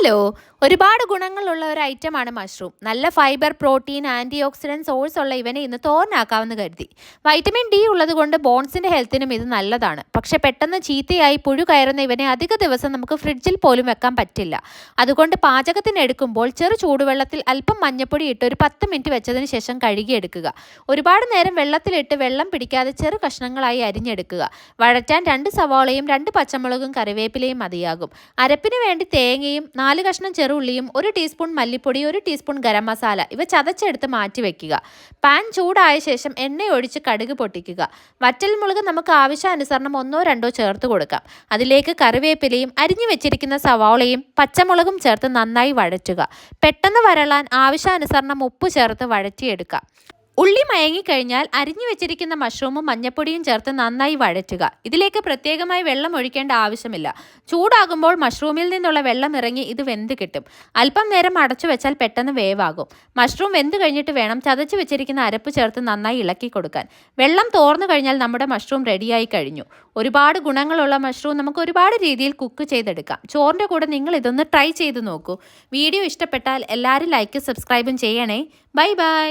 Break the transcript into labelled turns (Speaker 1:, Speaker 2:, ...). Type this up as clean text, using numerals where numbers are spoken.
Speaker 1: Hello, ഒരുപാട് ഗുണങ്ങളുള്ള ഒരു ഐറ്റമാണ് മഷ്റൂം. നല്ല fibre, protein, antioxidant source ഉള്ള ഇവനെ ഇന്ന് തോരനാക്കാമെന്ന് കരുതി. വൈറ്റമിൻ ഡി ഉള്ളതുകൊണ്ട് ബോൺസിൻ്റെ ഹെൽത്തിനും ഇത് നല്ലതാണ്. പക്ഷെ പെട്ടെന്ന് ചീത്തയായി പുഴു കയറുന്ന ഇവനെ അധിക ദിവസം നമുക്ക് ഫ്രിഡ്ജിൽ പോലും വെക്കാൻ പറ്റില്ല. അതുകൊണ്ട് പാചകത്തിന് എടുക്കുമ്പോൾ ചെറു ചൂടുവെള്ളത്തിൽ അല്പം മഞ്ഞപ്പൊടി ഇട്ട് ഒരു 10 മിനിറ്റ് വെച്ചതിന് ശേഷം കഴുകിയെടുക്കുക. ഒരുപാട് നേരം വെള്ളത്തിലിട്ട് വെള്ളം പിടിക്കാതെ ചെറു കഷ്ണങ്ങളായി അരിഞ്ഞെടുക്കുക. വഴറ്റാൻ 2 സവാളയും 2 പച്ചമുളകും കറിവേപ്പിലയും മതിയാകും. അരപ്പിന് വേണ്ടി തേങ്ങയും 4 കഷ്ണം ചെറുള്ളിയും 1 ടീസ്പൂൺ മല്ലിപ്പൊടി 1 ടീസ്പൂൺ ഗരം മസാല ഇവ ചതച്ചെടുത്ത് മാറ്റി വെക്കുക. പാൻ ചൂടായ ശേഷം എണ്ണ ഒഴിച്ച് കടുക് പൊട്ടിക്കുക. വറ്റൽമുളക് നമുക്ക് ആവശ്യാനുസരണം 1-2 ചേർത്ത് കൊടുക്കാം. അതിലേക്ക് കറിവേപ്പിലയും അരിഞ്ഞു വെച്ചിരിക്കുന്ന സവാളയും പച്ചമുളകും ചേർത്ത് നന്നായി വഴറ്റുക. പെട്ടെന്ന് വരളാൻ ആവശ്യാനുസരണം ഉപ്പ് ചേർത്ത് വഴറ്റിയെടുക്കുക. ഉള്ളി മയങ്ങിക്കഴിഞ്ഞാൽ അരിഞ്ഞു വെച്ചിരിക്കുന്ന മഷ്റൂമും മഞ്ഞപ്പൊടിയും ചേർത്ത് നന്നായി വഴറ്റുക. ഇതിലേക്ക് പ്രത്യേകമായി വെള്ളം ഒഴിക്കേണ്ട ആവശ്യമില്ല. ചൂടാകുമ്പോൾ മഷ്റൂമിൽ നിന്നുള്ള വെള്ളം ഇറങ്ങി ഇത് വെന്ത് കിട്ടും. അല്പം നേരം അടച്ചു വെച്ചാൽ പെട്ടെന്ന് വേവാകും. മഷ്റൂം വെന്ത് കഴിഞ്ഞിട്ട് വേണം ചതച്ച് വെച്ചിരിക്കുന്ന അരപ്പ് ചേർത്ത് നന്നായി ഇളക്കി കൊടുക്കാൻ. വെള്ളം തോർന്നു കഴിഞ്ഞാൽ നമ്മുടെ മഷ്റൂം റെഡിയായി കഴിഞ്ഞു. ഒരുപാട് ഗുണങ്ങളുള്ള മഷ്റൂം നമുക്ക് ഒരുപാട് രീതിയിൽ കുക്ക് ചെയ്തെടുക്കാം. ചോറിൻ്റെ കൂടെ നിങ്ങൾ ഇതൊന്ന് ട്രൈ ചെയ്ത് നോക്കൂ. വീഡിയോ ഇഷ്ടപ്പെട്ടാൽ എല്ലാവരും ലൈക്ക് സബ്സ്ക്രൈബും ചെയ്യണേ. Bye bye.